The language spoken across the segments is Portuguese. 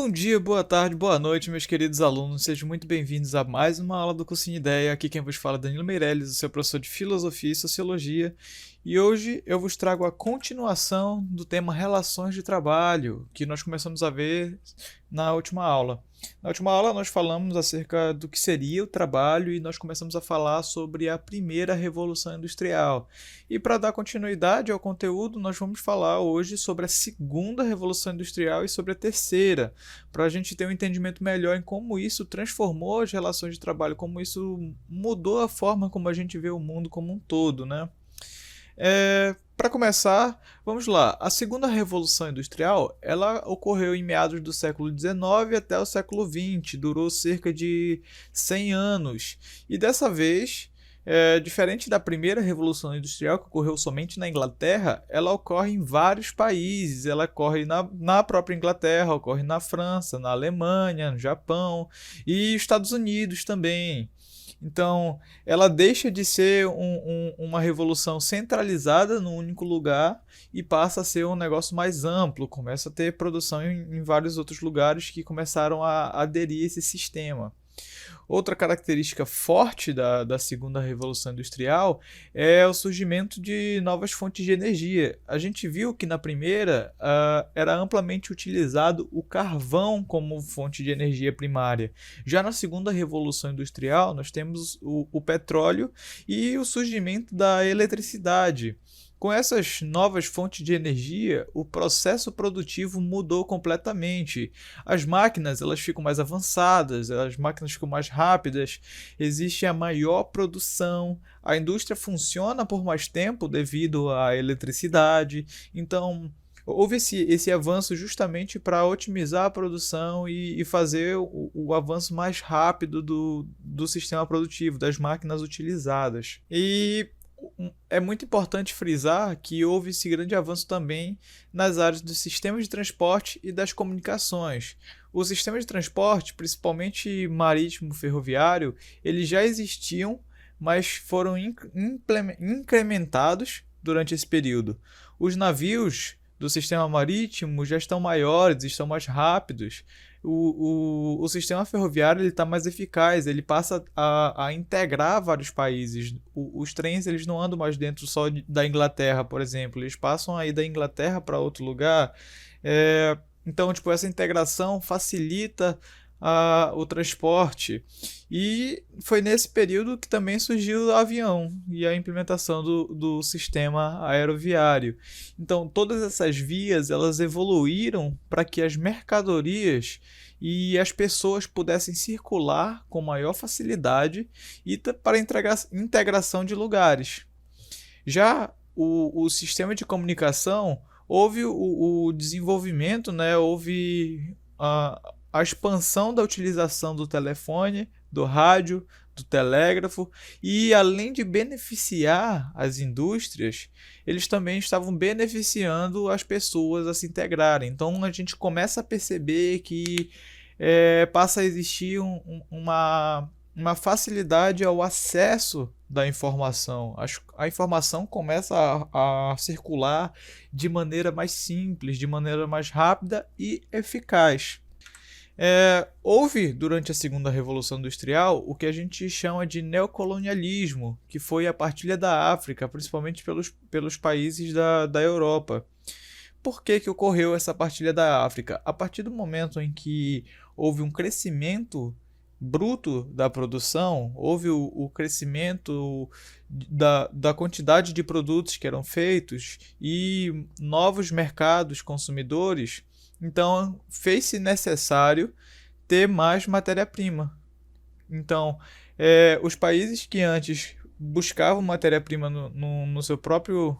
Bom dia, boa tarde, boa noite, meus queridos alunos. Sejam muito bem-vindos a mais uma aula do Cursinho Ideia. Aqui quem vos fala é Danilo Meirelles, o seu professor de Filosofia e Sociologia. E hoje eu vos trago a continuação do tema Relações de Trabalho, que nós começamos a ver na última aula. Na última aula nós falamos acerca do que seria o trabalho e nós começamos a falar sobre a primeira Revolução Industrial. E para dar continuidade ao conteúdo, nós vamos falar hoje sobre a segunda Revolução Industrial e sobre a terceira, para a gente ter um entendimento melhor em como isso transformou as relações de trabalho, como isso mudou a forma como a gente vê o mundo como um todo, né? Para começar, vamos lá. A segunda Revolução Industrial, ela ocorreu em meados do século XIX até o século XX, durou cerca de 100 anos. E dessa vez, diferente da primeira Revolução Industrial, que ocorreu somente na Inglaterra, ela ocorre em vários países. Ela ocorre na própria Inglaterra, ocorre na França, na Alemanha, no Japão e Estados Unidos também. Então, ela deixa de ser uma revolução centralizada num único lugar e passa a ser um negócio mais amplo, começa a ter produção em vários outros lugares que começaram a aderir a esse sistema. Outra característica forte da segunda Revolução Industrial é o surgimento de novas fontes de energia. A gente viu que na primeira era amplamente utilizado o carvão como fonte de energia primária. Já na segunda Revolução Industrial, nós temos o petróleo e o surgimento da eletricidade. Com essas novas fontes de energia, o processo produtivo mudou completamente. As máquinas elas ficam mais avançadas, as máquinas ficam mais rápidas, existe a maior produção, a indústria funciona por mais tempo devido à eletricidade. Então, houve esse avanço justamente para otimizar a produção e fazer o avanço mais rápido do sistema produtivo, das máquinas utilizadas. E é muito importante frisar que houve esse grande avanço também nas áreas dos sistemas de transporte e das comunicações. Os sistemas de transporte, principalmente marítimo, ferroviário, eles já existiam, mas foram incrementados durante esse período. Os navios do sistema marítimo já estão maiores, estão mais rápidos. O sistema ferroviário está mais eficaz, ele passa a integrar vários países. Os trens eles não andam mais dentro só da Inglaterra, por exemplo, eles passam aí da Inglaterra para outro lugar. Então, tipo, essa integração facilita o transporte. E foi nesse período que também surgiu o avião e a implementação do sistema aeroviário. Então, todas essas vias elas evoluíram para que as mercadorias e as pessoas pudessem circular com maior facilidade e para integração de lugares. Já o sistema de comunicação, houve o desenvolvimento, né? Houve a expansão da utilização do telefone, do rádio, do telégrafo, e além de beneficiar as indústrias, eles também estavam beneficiando as pessoas a se integrarem. Então a gente começa a perceber que passa a existir uma facilidade ao acesso da informação. A informação começa a circular de maneira mais simples, de maneira mais rápida e eficaz. Houve, durante a segunda Revolução Industrial, o que a gente chama de neocolonialismo, que foi a partilha da África, principalmente pelos países da Europa. Por que ocorreu essa partilha da África? A partir do momento em que houve um crescimento bruto da produção, houve o crescimento da quantidade de produtos que eram feitos e novos mercados consumidores, então fez-se necessário ter mais matéria-prima. Então, os países que antes buscavam matéria-prima no seu próprio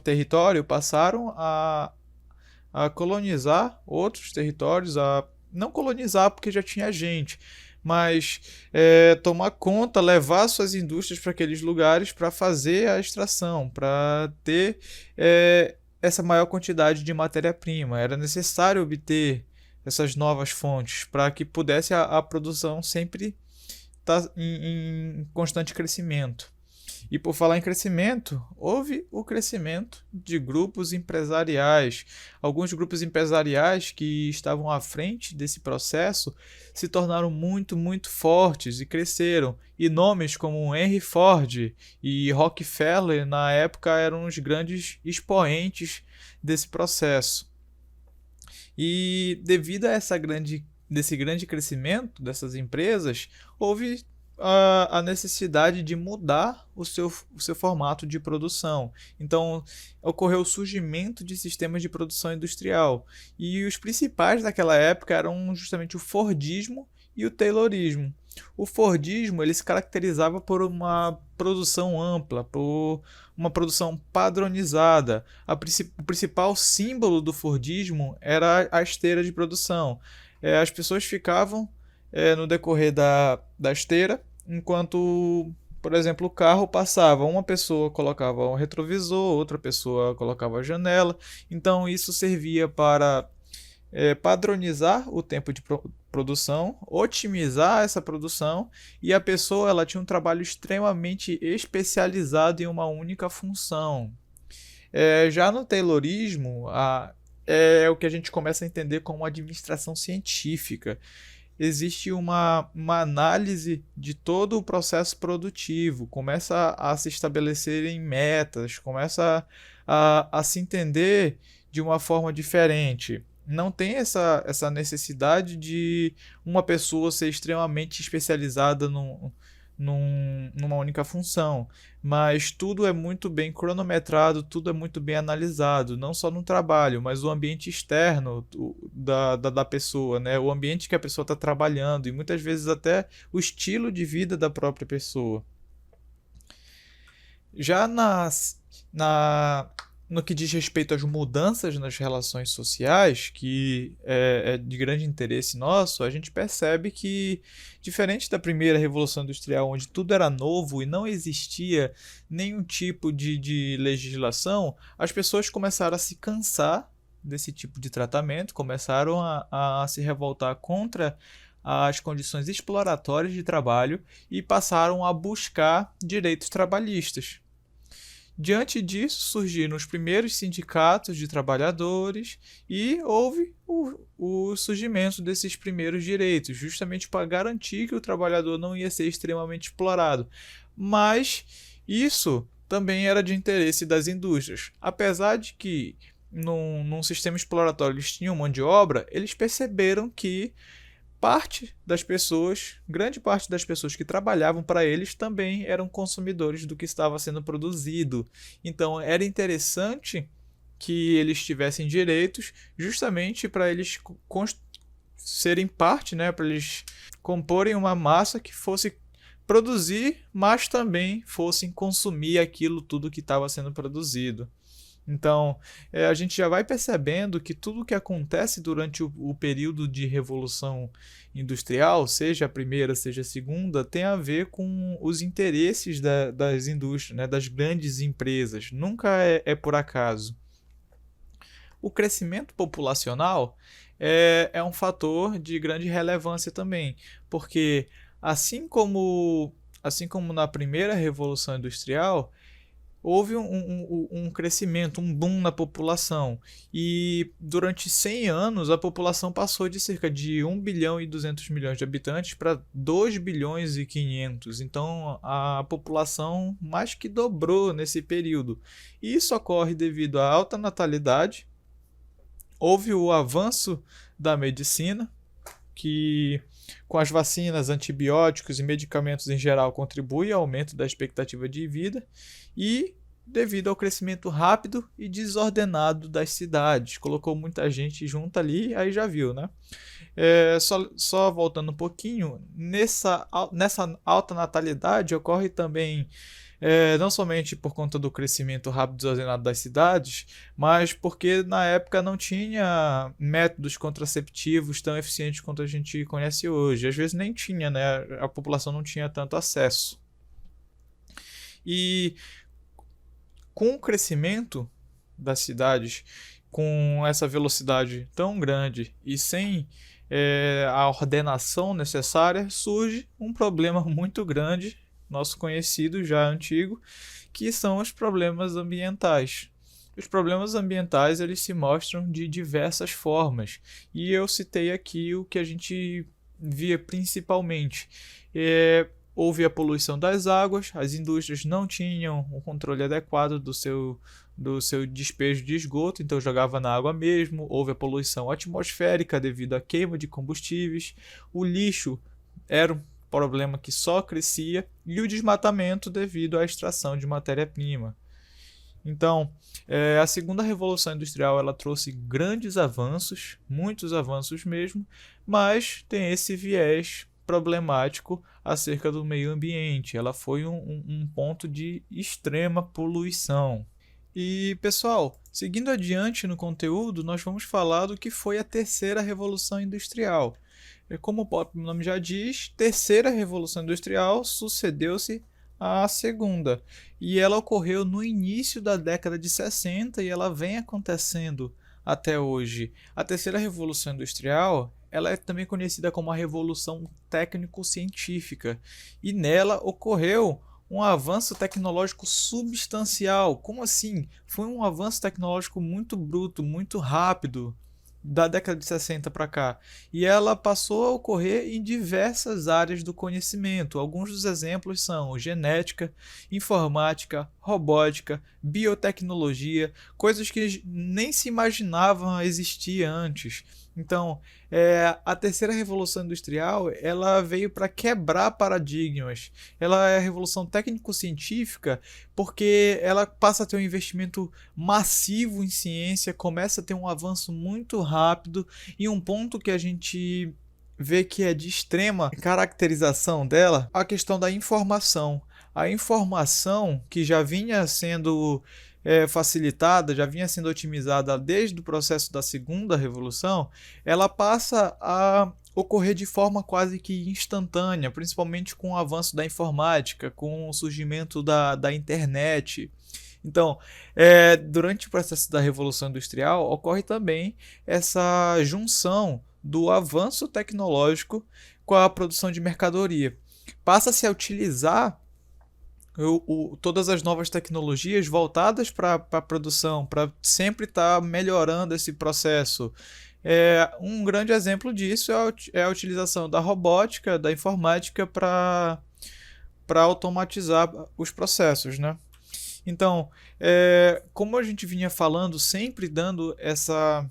território passaram a colonizar outros territórios, a não colonizar porque já tinha gente, mas tomar conta, levar suas indústrias para aqueles lugares para fazer a extração, para ter essa maior quantidade de matéria-prima. Era necessário obter essas novas fontes para que pudesse a produção sempre estar em constante crescimento. E por falar em crescimento, houve o crescimento de grupos empresariais. Alguns grupos empresariais que estavam à frente desse processo se tornaram muito, muito fortes e cresceram. E nomes como Henry Ford e Rockefeller, na época, eram os grandes expoentes desse processo. E devido a desse grande crescimento dessas empresas, houve a necessidade de mudar o seu formato de produção. Então, ocorreu o surgimento de sistemas de produção industrial. E os principais daquela época eram justamente o Fordismo e o Taylorismo. O Fordismo ele se caracterizava por uma produção ampla, por uma produção padronizada. O principal símbolo do Fordismo era a esteira de produção. As pessoas ficavam no decorrer da esteira, enquanto, por exemplo, o carro passava. Uma pessoa colocava um retrovisor, outra pessoa colocava a janela. Então, isso servia para padronizar o tempo de produção, otimizar essa produção, e a pessoa ela tinha um trabalho extremamente especializado em uma única função. Já no Taylorismo, é o que a gente começa a entender como administração científica. Existe uma análise de todo o processo produtivo, começa a se estabelecerem metas, começa a se entender de uma forma diferente. Não tem essa necessidade de uma pessoa ser extremamente especializada numa única função, mas tudo é muito bem cronometrado, tudo é muito bem analisado, não só no trabalho, mas o ambiente externo da pessoa, né? O ambiente que a pessoa está trabalhando e muitas vezes até o estilo de vida da própria pessoa. Já no que diz respeito às mudanças nas relações sociais, que é de grande interesse nosso, a gente percebe que, diferente da primeira Revolução Industrial, onde tudo era novo e não existia nenhum tipo de legislação, as pessoas começaram a se cansar desse tipo de tratamento, começaram a se revoltar contra as condições exploratórias de trabalho e passaram a buscar direitos trabalhistas. Diante disso, surgiram os primeiros sindicatos de trabalhadores e houve o surgimento desses primeiros direitos, justamente para garantir que o trabalhador não ia ser extremamente explorado. Mas isso também era de interesse das indústrias. Apesar de que num sistema exploratório eles tinham mão de obra, eles perceberam que grande parte das pessoas que trabalhavam para eles também eram consumidores do que estava sendo produzido. Então era interessante que eles tivessem direitos justamente para eles serem parte, né, para eles comporem uma massa que fosse produzir, mas também fossem consumir aquilo tudo que estava sendo produzido. Então, a gente já vai percebendo que tudo o que acontece durante o período de revolução industrial, seja a primeira, seja a segunda, tem a ver com os interesses das indústrias, né, das grandes empresas. Nunca é por acaso. O crescimento populacional é um fator de grande relevância também, porque assim como na primeira revolução industrial, houve um crescimento, um boom na população. E durante 100 anos, a população passou de cerca de 1 bilhão e 200 milhões de habitantes para 2 bilhões e 500. Então, a população mais que dobrou nesse período. E isso ocorre devido à alta natalidade. Houve o avanço da medicina, que com as vacinas, antibióticos e medicamentos em geral contribui ao aumento da expectativa de vida e devido ao crescimento rápido e desordenado das cidades. Colocou muita gente junto ali, aí já viu, né? Só voltando um pouquinho, nessa alta natalidade ocorre também não somente por conta do crescimento rápido e desordenado das cidades, mas porque na época não tinha métodos contraceptivos tão eficientes quanto a gente conhece hoje. Às vezes nem tinha, né? A população não tinha tanto acesso. E com o crescimento das cidades, com essa velocidade tão grande e sem a ordenação necessária, surge um problema muito grande nosso conhecido já antigo, que são os problemas ambientais. Os problemas ambientais eles se mostram de diversas formas, e eu citei aqui o que a gente via principalmente. Houve a poluição das águas, as indústrias não tinham um controle adequado do seu despejo de esgoto, então jogava na água mesmo. Houve a poluição atmosférica devido à queima de combustíveis, o lixo era um problema que só crescia, e o desmatamento devido à extração de matéria-prima. Então, a segunda revolução industrial ela trouxe grandes avanços, muitos avanços mesmo, mas tem esse viés problemático acerca do meio ambiente. Ela foi um ponto de extrema poluição. E, pessoal, seguindo adiante no conteúdo, nós vamos falar do que foi a terceira revolução industrial. Como o próprio nome já diz, terceira revolução industrial sucedeu-se à segunda. E ela ocorreu no início da década de 60 e ela vem acontecendo até hoje. A terceira revolução industrial ela é também conhecida como a Revolução Técnico-Científica. E nela ocorreu um avanço tecnológico substancial. Como assim? Foi um avanço tecnológico muito bruto, muito rápido, da década de 60 para cá. E ela passou a ocorrer em diversas áreas do conhecimento. Alguns dos exemplos são genética, informática, robótica, biotecnologia, coisas que nem se imaginavam existir antes. Então, a terceira revolução industrial ela veio para quebrar paradigmas. Ela é a revolução técnico-científica porque ela passa a ter um investimento massivo em ciência, começa a ter um avanço muito rápido, e um ponto que a gente vê que é de extrema caracterização dela, a questão da informação. A informação que já vinha sendo facilitada, já vinha sendo otimizada desde o processo da segunda revolução, ela passa a ocorrer de forma quase que instantânea, principalmente com o avanço da informática, com o surgimento da internet. Então, durante o processo da Revolução Industrial, ocorre também essa junção do avanço tecnológico com a produção de mercadoria. Passa-se a utilizar todas as novas tecnologias voltadas para a produção, para sempre estar melhorando esse processo. Um grande exemplo disso é a utilização da robótica, da informática para automatizar os processos, né? Então, como a gente vinha falando, sempre dando essa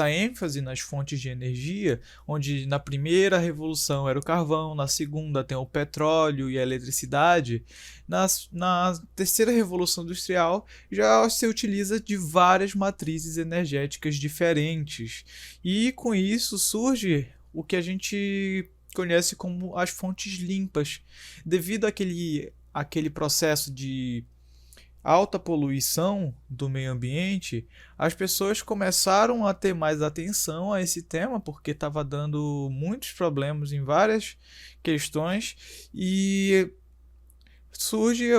ênfase nas fontes de energia, onde na primeira revolução era o carvão, na segunda tem o petróleo e a eletricidade, na terceira revolução industrial já se utiliza de várias matrizes energéticas diferentes. E com isso surge o que a gente conhece como as fontes limpas. Devido àquele processo de alta poluição do meio ambiente, as pessoas começaram a ter mais atenção a esse tema, porque estava dando muitos problemas em várias questões, e surge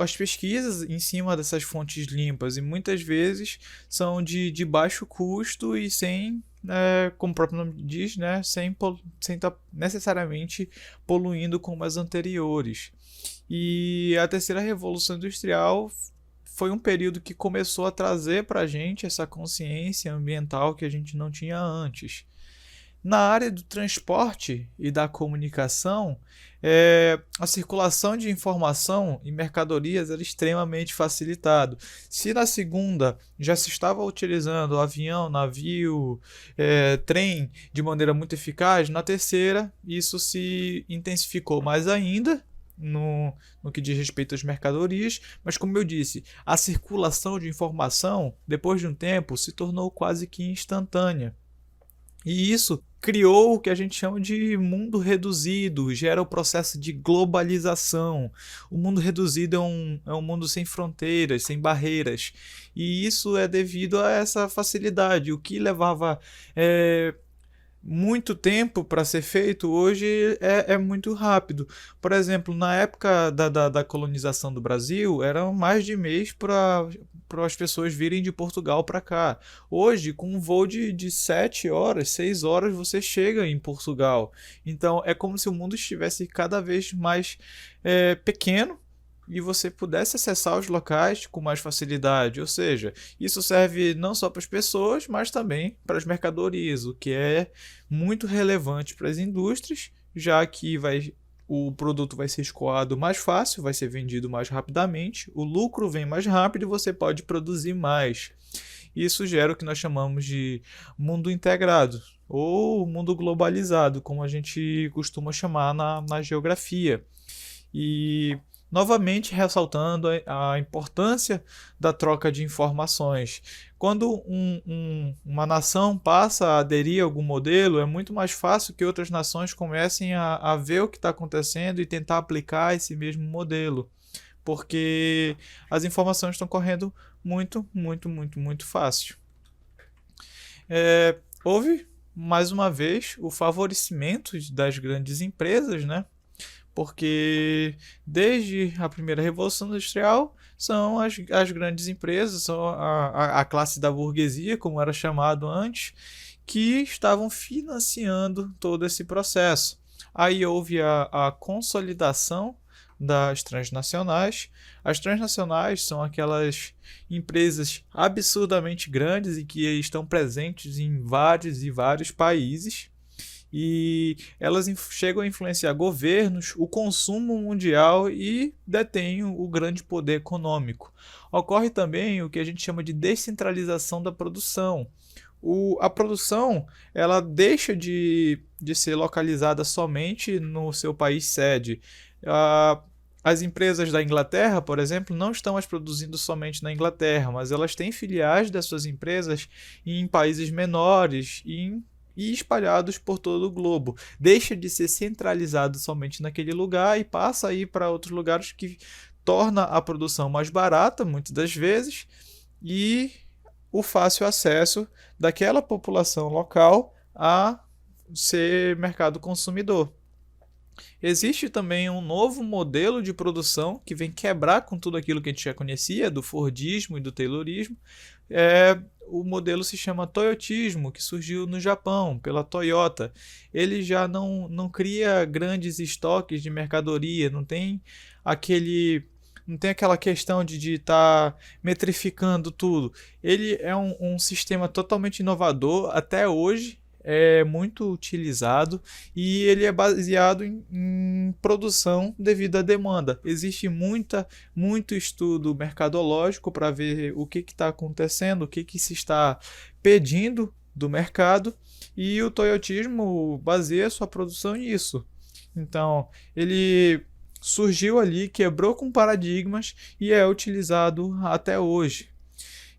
as pesquisas em cima dessas fontes limpas, e muitas vezes são de baixo custo e sem, como o próprio nome diz, né, sem estar necessariamente poluindo como as anteriores. E a terceira revolução industrial foi um período que começou a trazer para a gente essa consciência ambiental que a gente não tinha antes. Na área do transporte e da comunicação, a circulação de informação e mercadorias era extremamente facilitado. Se na segunda já se estava utilizando avião, navio, trem de maneira muito eficaz, na terceira isso se intensificou mais ainda no que diz respeito às mercadorias, mas como eu disse, a circulação de informação, depois de um tempo, se tornou quase que instantânea. E isso criou o que a gente chama de mundo reduzido, gera o processo de globalização. O mundo reduzido é um mundo sem fronteiras, sem barreiras. E isso é devido a essa facilidade, o que levava muito tempo para ser feito, hoje é muito rápido. Por exemplo, na época da colonização do Brasil, eram mais de mês para as pessoas virem de Portugal para cá. Hoje, com um voo de 7 horas, 6 horas, você chega em Portugal. Então, é como se o mundo estivesse cada vez mais pequeno e você pudesse acessar os locais com mais facilidade. Ou seja, isso serve não só para as pessoas, mas também para as mercadorias, o que é muito relevante para as indústrias, já que o produto vai ser escoado mais fácil, vai ser vendido mais rapidamente, o lucro vem mais rápido e você pode produzir mais. Isso gera o que nós chamamos de mundo integrado, ou mundo globalizado, como a gente costuma chamar na geografia. E novamente ressaltando a importância da troca de informações. Quando uma nação passa a aderir a algum modelo, é muito mais fácil que outras nações comecem a ver o que está acontecendo e tentar aplicar esse mesmo modelo, porque as informações estão correndo muito, muito, muito, muito fácil. Houve, mais uma vez, o favorecimento das grandes empresas, né? Porque desde a primeira Revolução Industrial são as grandes empresas, são a classe da burguesia, como era chamado antes, que estavam financiando todo esse processo. Aí houve a consolidação das transnacionais. As transnacionais são aquelas empresas absurdamente grandes e que estão presentes em vários e vários países. E elas chegam a influenciar governos, o consumo mundial e detêm o grande poder econômico. Ocorre também o que a gente chama de descentralização da produção. A produção ela deixa de ser localizada somente no seu país sede. As empresas da Inglaterra, por exemplo, não estão mais produzindo somente na Inglaterra, mas elas têm filiais das suas empresas em países menores e espalhados por todo o globo. Deixa de ser centralizado somente naquele lugar e passa a ir para outros lugares, que torna a produção mais barata, muitas das vezes, e o fácil acesso daquela população local a ser mercado consumidor. Existe também um novo modelo de produção que vem quebrar com tudo aquilo que a gente já conhecia, do Fordismo e do Taylorismo. O modelo se chama Toyotismo, que surgiu no Japão, pela Toyota. Ele já não cria grandes estoques de mercadoria, não tem aquela questão de estar metrificando tudo. Ele é um sistema totalmente inovador, até hoje é muito utilizado e ele é baseado em produção devido à demanda. Existe muito estudo mercadológico para ver o que está acontecendo, o que se está pedindo do mercado, e o Toyotismo baseia sua produção nisso. Então, ele surgiu ali, quebrou com paradigmas e é utilizado até hoje.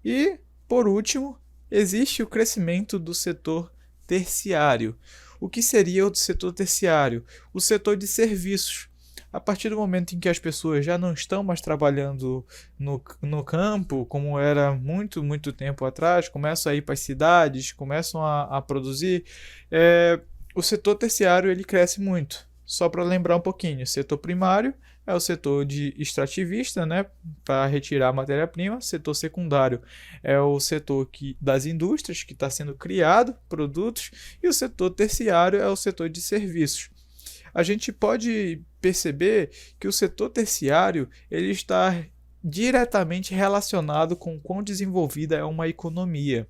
E, por último, existe o crescimento do setor terciário. O que seria o setor terciário? O setor de serviços. A partir do momento em que as pessoas já não estão mais trabalhando no campo, como era muito tempo atrás, começam a ir para as cidades, começam a produzir, o setor terciário ele cresce muito. Só para lembrar um pouquinho, o setor primário é o setor de extrativista, né, para retirar a matéria-prima. O setor secundário é o setor das indústrias, que está sendo criado produtos. E o setor terciário é o setor de serviços. A gente pode perceber que o setor terciário ele está diretamente relacionado com quão desenvolvida é uma economia.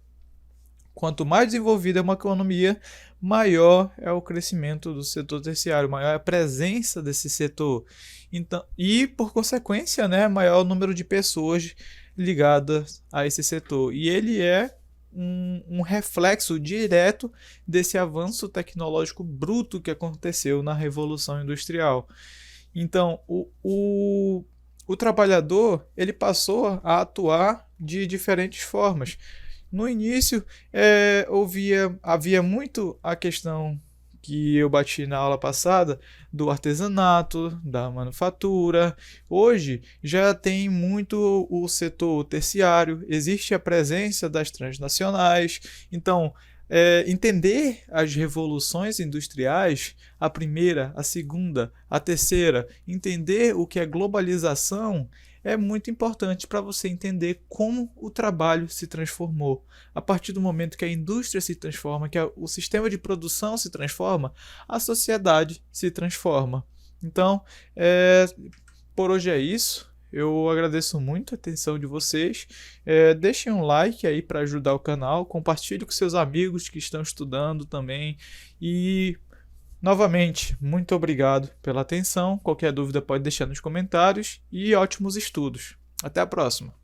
Quanto mais desenvolvida é uma economia, maior é o crescimento do setor terciário, maior é a presença desse setor. Então, e, por consequência, né, maior o número de pessoas ligadas a esse setor. E ele é um reflexo direto desse avanço tecnológico bruto que aconteceu na Revolução Industrial. Então, o trabalhador ele passou a atuar de diferentes formas. No início, havia muito a questão que eu bati na aula passada do artesanato, da manufatura. Hoje já tem muito o setor terciário, existe a presença das transnacionais. Então, entender as revoluções industriais, a primeira, a segunda, a terceira, entender o que é globalização é muito importante para você entender como o trabalho se transformou. A partir do momento que a indústria se transforma, que o sistema de produção se transforma, a sociedade se transforma. Então, por hoje é isso. Eu agradeço muito a atenção de vocês. Deixem um like aí para ajudar o canal. Compartilhe com seus amigos que estão estudando também. E, novamente, muito obrigado pela atenção. Qualquer dúvida pode deixar nos comentários. E ótimos estudos. Até a próxima.